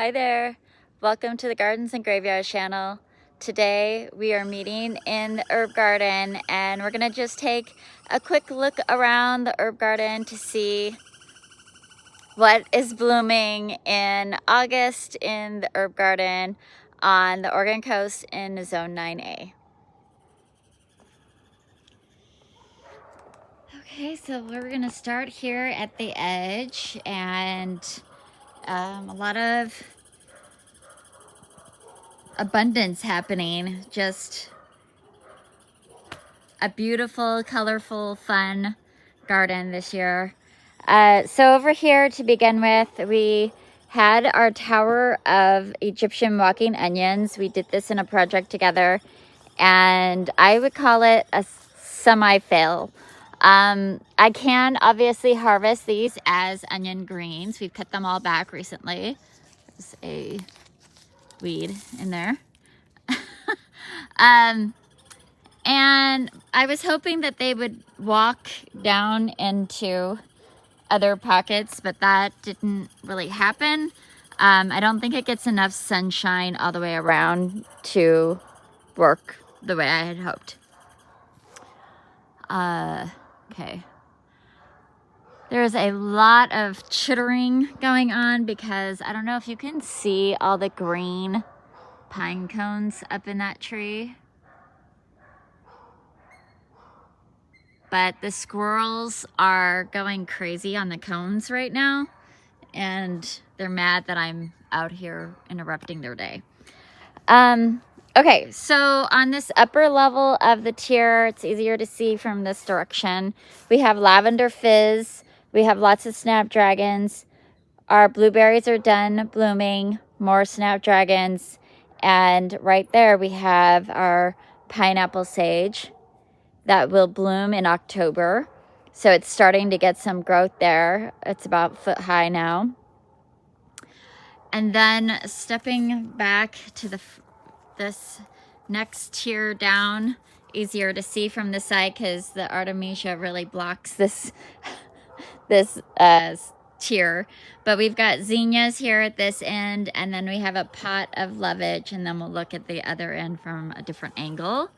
Hi there, welcome to the Gardens and Graveyard channel. Today we are meeting in the herb garden and we're gonna just take a quick look around the herb garden to see what is blooming in August in the herb garden on the Oregon coast in Zone 9A. Okay, so we're gonna start here at the edge, and a lot of abundance happening. Just a beautiful, colorful, fun garden this year. So over here to begin with, we had our tower of Egyptian walking onions. We did this in a project together, and I would call it a semi-fail. I can obviously harvest these as onion greens. We've cut them all back recently. There's a weed in there. And I was hoping that they would walk down into other pockets, but that didn't really happen. I don't think it gets enough sunshine all the way around to work the way I had hoped. Okay. There's a lot of chittering going on because I don't know if you can see all the green pine cones up in that tree. But the squirrels are going crazy on the cones right now, and they're mad that I'm out here interrupting their day. Okay, so on this upper level of the tier, it's easier to see from this direction. We have lavender fizz. We have lots of snapdragons. Our blueberries are done blooming, more snapdragons. And right there we have our pineapple sage that will bloom in October. So it's starting to get some growth there. It's about foot high now. And then stepping back to this next tier down, easier to see from the side because the artemisia really blocks this tier. But we've got zinnias here at this end, and then we have a pot of lovage, and then we'll look at the other end from a different angle.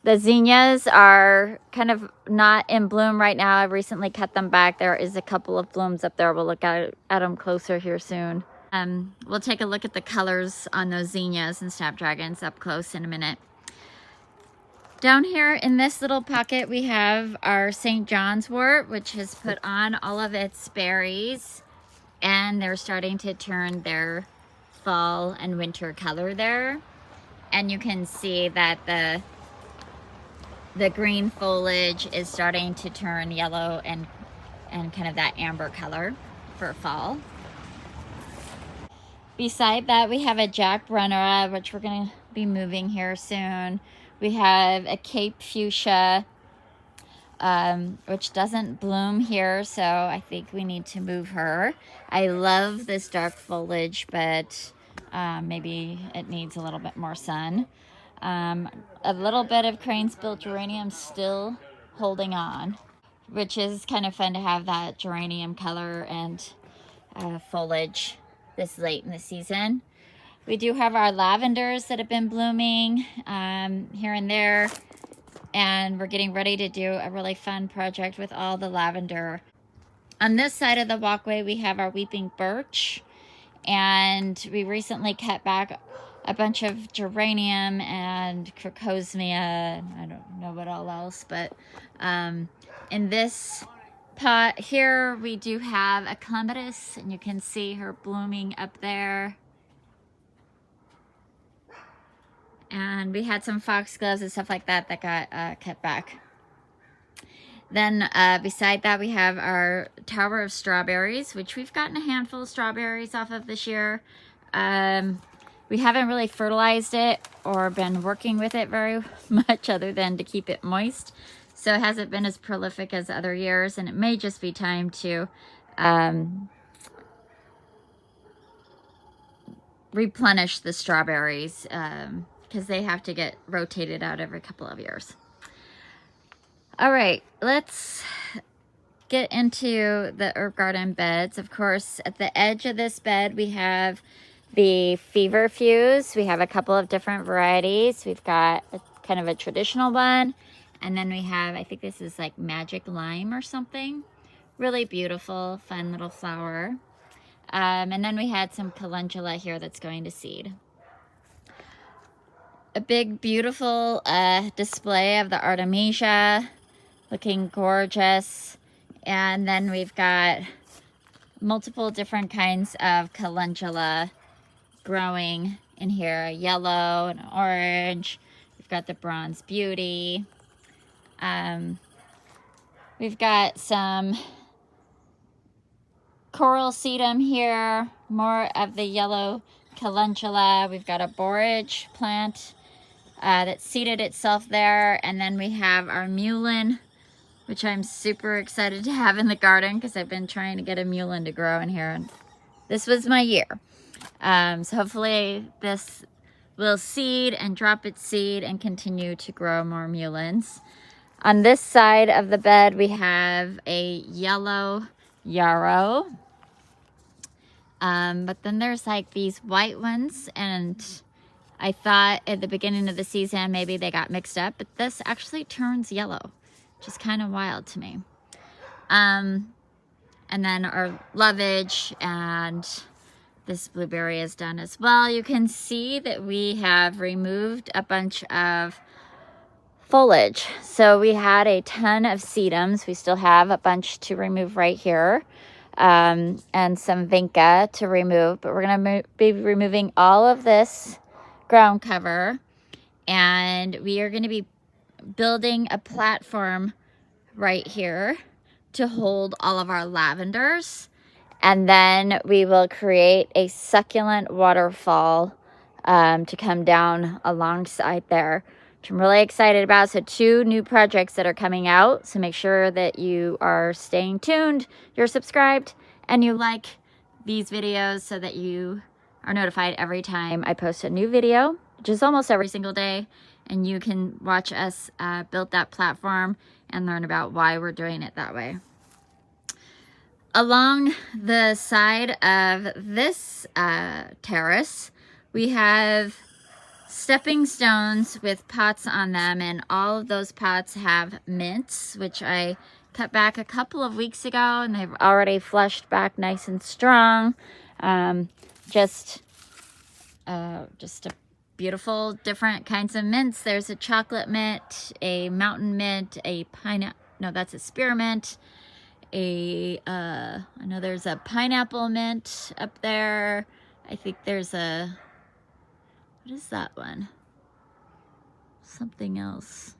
The zinnias are kind of not in bloom right now. I've recently cut them back. There is a couple of blooms up there. We'll look at them closer here soon. We'll take a look at the colors on those zinnias and snapdragons up close in a minute. Down here in this little pocket, we have our St. John's wort, which has put on all of its berries, and they're starting to turn their fall and winter color there. And you can see that the green foliage is starting to turn yellow and kind of that amber color for fall. Beside that, we have a Jack Brunnera, which we're going to be moving here soon. We have a Cape Fuchsia, which doesn't bloom here, so I think we need to move her. I love this dark foliage, but maybe it needs a little bit more sun. A little bit of cranesbill geranium still holding on, which is kind of fun to have that geranium color and foliage this late in the season. We do have our lavenders that have been blooming here and there, and we're getting ready to do a really fun project with all the lavender. On this side of the walkway, we have our weeping birch, and we recently cut back a bunch of geranium and crocosmia, and I don't know what all else, but in this pot here we do have a clematis, and you can see her blooming up there. And we had some foxgloves and stuff like that that got cut back. Then beside that, we have our tower of strawberries, which we've gotten a handful of strawberries off of this year. We haven't really fertilized it or been working with it very much other than to keep it moist. So it hasn't been as prolific as other years, and it may just be time to replenish the strawberries because they have to get rotated out every couple of years. All right, let's get into the herb garden beds. Of course, at the edge of this bed, we have the feverfews. We have a couple of different varieties. We've got kind of a traditional one, and then we have, I think this is like magic lime or something. Really beautiful, fun little flower. And then we had some calendula here that's going to seed. A big, beautiful display of the artemisia, looking gorgeous. And then we've got multiple different kinds of calendula growing in here, a yellow and orange. We've got the bronze beauty. We've got some coral sedum here, more of the yellow calendula. We've got a borage plant that seeded itself there, and then we have our mullein, which I'm super excited to have in the garden because I've been trying to get a mullein to grow in here, and this was my year. So hopefully this will seed and drop its seed and continue to grow more mulleins. On this side of the bed, we have a yellow yarrow. But then there's like these white ones, and I thought at the beginning of the season maybe they got mixed up, but this actually turns yellow, which is kind of wild to me. And then our lovage, and this blueberry is done as well. You can see that we have removed a bunch of foliage. So we had a ton of sedums. We still have a bunch to remove right here, and some vinca to remove, but we're going to be removing all of this ground cover, and we are going to be building a platform right here to hold all of our lavenders, and then we will create a succulent waterfall to come down alongside there, which I'm really excited about. So 2 new projects that are coming out, so make sure that you are staying tuned, you're subscribed, and you like these videos so that you are notified every time I post a new video, which is almost every single day, and you can watch us build that platform and learn about why we're doing it that way. Along the side of this terrace, we have stepping stones with pots on them, and all of those pots have mints, which I cut back a couple of weeks ago, and they've already flushed back nice and strong. Just a beautiful different kinds of mints. There's a chocolate mint, a mountain mint, a pineapple, no, that's a spearmint, I know there's a pineapple mint up there. I think there's a, what is that one? Something else.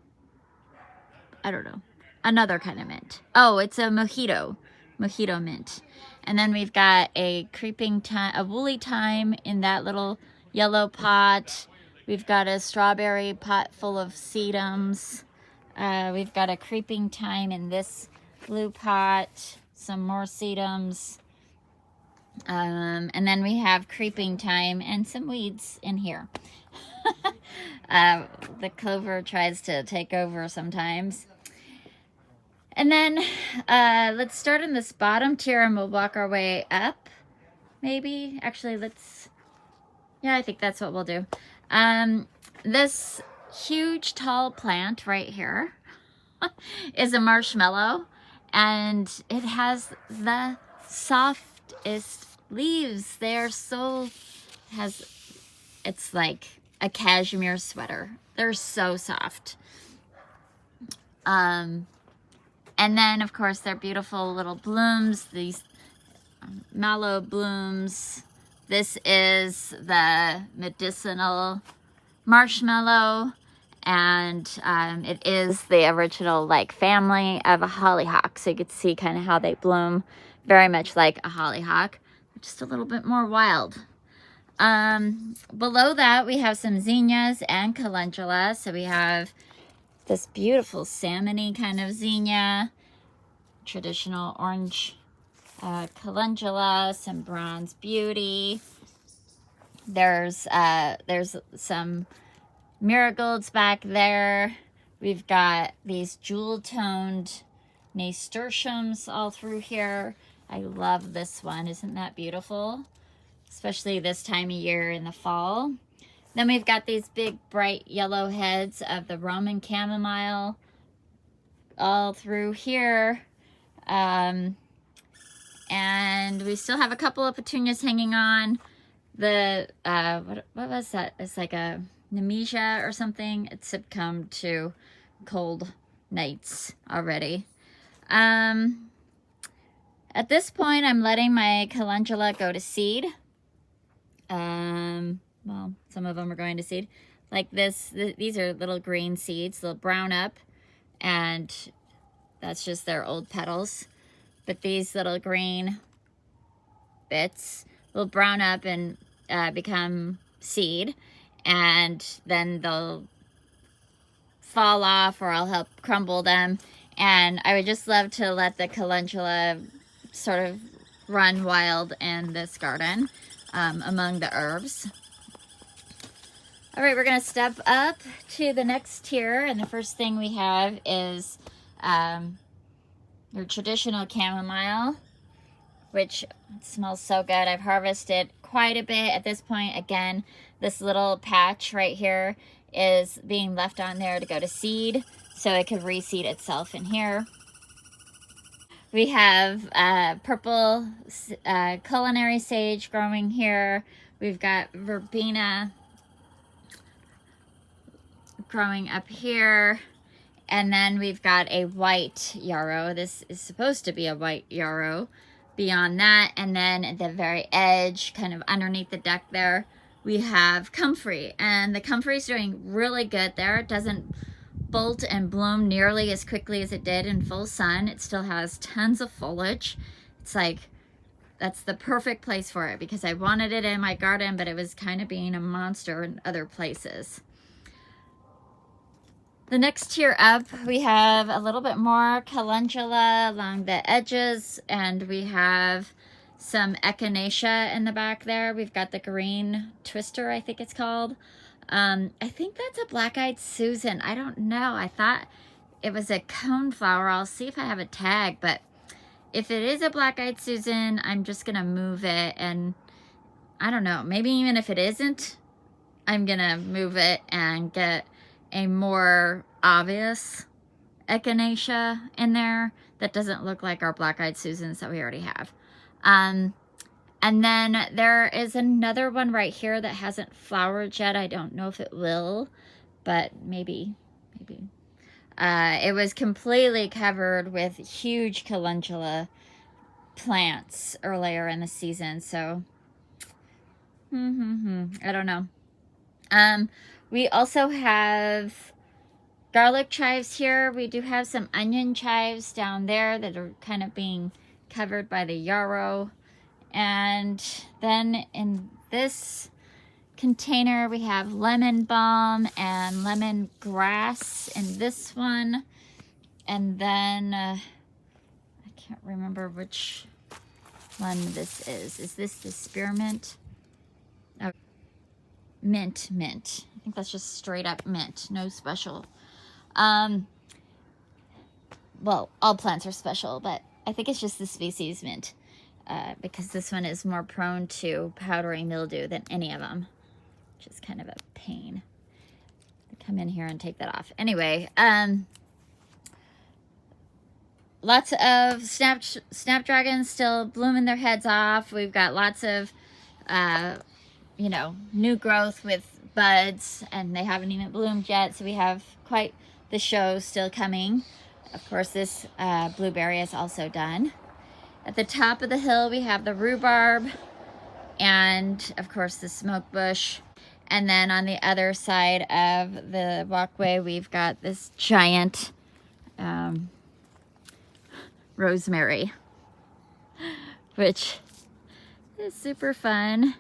I don't know. Another kind of mint. Oh, it's a mojito mint. And then we've got a creeping thyme, a woolly thyme in that little yellow pot. We've got a strawberry pot full of sedums. We've got a creeping thyme in this blue pot, some more sedums. And then we have creeping thyme and some weeds in here. The clover tries to take over sometimes. And then let's start in this bottom tier and we'll walk our way up. Maybe, actually, yeah, I think that's what we'll do. This huge tall plant right here is a marshmallow, and it has the softest leaves. They're so, it's like a cashmere sweater. They're so soft. And then, of course, they're beautiful little blooms, these mallow blooms. This is the medicinal marshmallow, and it is the original like family of a hollyhock. So you could see kind of how they bloom, very much like a hollyhock, just a little bit more wild. Below that, we have some zinnias and calendula. So we have this beautiful salmony kind of zinnia, traditional orange calendula, some bronze beauty. There's some marigolds back there. We've got these jewel-toned nasturtiums all through here. I love this one. Isn't that beautiful? especially this time of year in the fall. Then we've got these big bright yellow heads of the Roman chamomile all through here. And we still have a couple of petunias hanging on. The, what was that? It's like a artemisia or something. It's succumbed to cold nights already. At this point, I'm letting my calendula go to seed. Well, some of them are going to seed. Like this, these are little green seeds. They'll brown up, and that's just their old petals. But these little green bits will brown up and become seed, and then they'll fall off, or I'll help crumble them. And I would just love to let the calendula sort of run wild in this garden among the herbs. All right, we're gonna step up to the next tier, and the first thing we have is your traditional chamomile, which smells so good. I've harvested quite a bit at this point. Again, this little patch right here is being left on there to go to seed, so it could reseed itself in here. We have purple culinary sage growing here. We've got verbena growing up here. And then we've got a white yarrow. This is supposed to be a white yarrow beyond that. And then at the very edge, kind of underneath the deck there, we have comfrey. And the comfrey is doing really good there. It doesn't bolt and bloom nearly as quickly as it did in full sun. It still has tons of foliage. It's like, that's the perfect place for it, because I wanted it in my garden, but it was kind of being a monster in other places. The next tier up, we have a little bit more calendula along the edges, and we have some echinacea in the back there. We've got the green twister, I think it's called. I think that's a black-eyed Susan. I don't know. I thought it was a coneflower. I'll see if I have a tag, but if it is a black-eyed Susan, I'm just gonna move it, and I don't know, maybe even if it isn't, I'm gonna move it and get a more obvious echinacea in there that doesn't look like our black-eyed Susans that we already have. And then there is another one right here that hasn't flowered yet. I don't know if it will, but maybe. It was completely covered with huge calendula plants earlier in the season, so I don't know. We also have garlic chives here. We do have some onion chives down there that are kind of being covered by the yarrow. And then in this container, we have lemon balm and lemon grass in this one. And then, I can't remember which one this is. Is this the spearmint? Oh, mint. I think that's just straight up mint, no special. Well, all plants are special, but I think it's just the species mint, because this one is more prone to powdery mildew than any of them, which is kind of a pain. I come in here and take that off. Anyway, lots of snapdragons still blooming their heads off. We've got lots of, you know, new growth with buds, and they haven't even bloomed yet, so we have quite the show still coming. Of course, this blueberry is also done. At the top of the hill, we have the rhubarb, and of course the smoke bush. And then on the other side of the walkway, we've got this giant rosemary, which is super fun.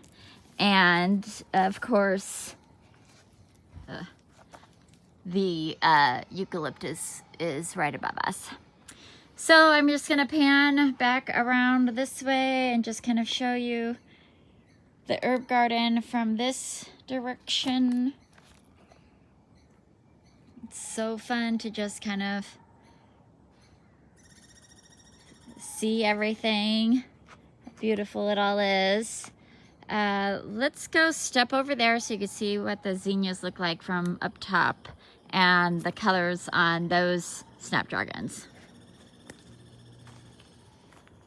And of course, the eucalyptus is right above us. So I'm just gonna pan back around this way and just kind of show you the herb garden from this direction. It's so fun to just kind of see everything, how beautiful it all is. Let's go step over there so you can see what the zinnias look like from up top and the colors on those snapdragons.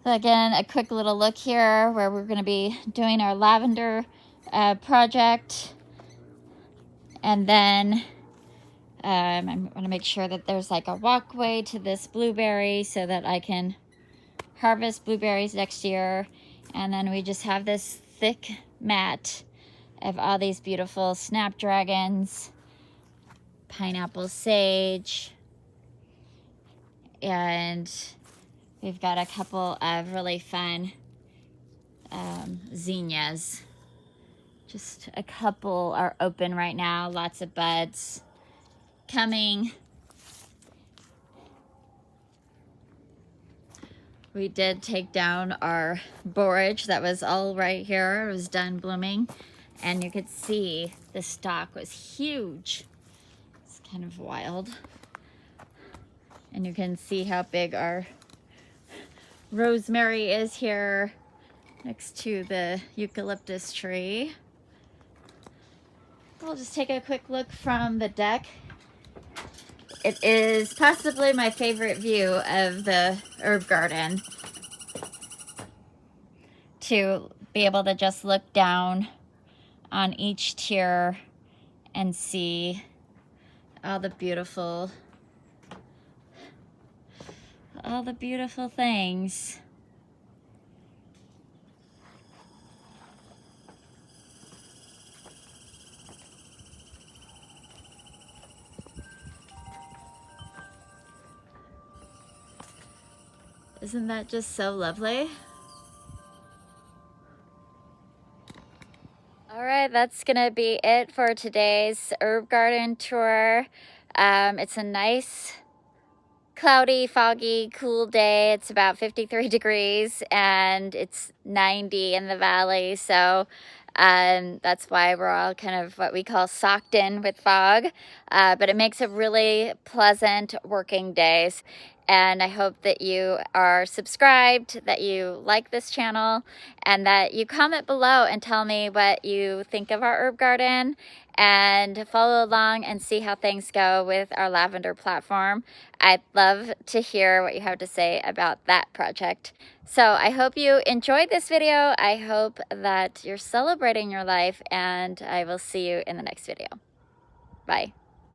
So again, a quick little look here where we're going to be doing our lavender project. And then I want to make sure that there's like a walkway to this blueberry so that I can harvest blueberries next year. And then we just have this thick mat of all these beautiful snapdragons, pineapple sage, and we've got a couple of really fun zinnias. Just a couple are open right now, lots of buds coming. We did take down our borage that was all right here. It was done blooming, and you could see the stalk was huge. It's kind of wild. And you can see how big our rosemary is here next to the eucalyptus tree. We'll just take a quick look from the deck. It is possibly my favorite view of the herb garden, to be able to just look down on each tier and see all the beautiful things. Isn't that just so lovely? All right, that's gonna be it for today's herb garden tour. It's a nice, cloudy, foggy, cool day. It's about 53 degrees and it's 90 in the valley. So that's why we're all kind of what we call socked in with fog. But it makes a really pleasant working day. And I hope that you are subscribed, that you like this channel, and that you comment below and tell me what you think of our herb garden, and follow along and see how things go with our lavender platform. I'd love to hear what you have to say about that project. So I hope you enjoyed this video. I hope that you're celebrating your life, and I will see you in the next video. Bye.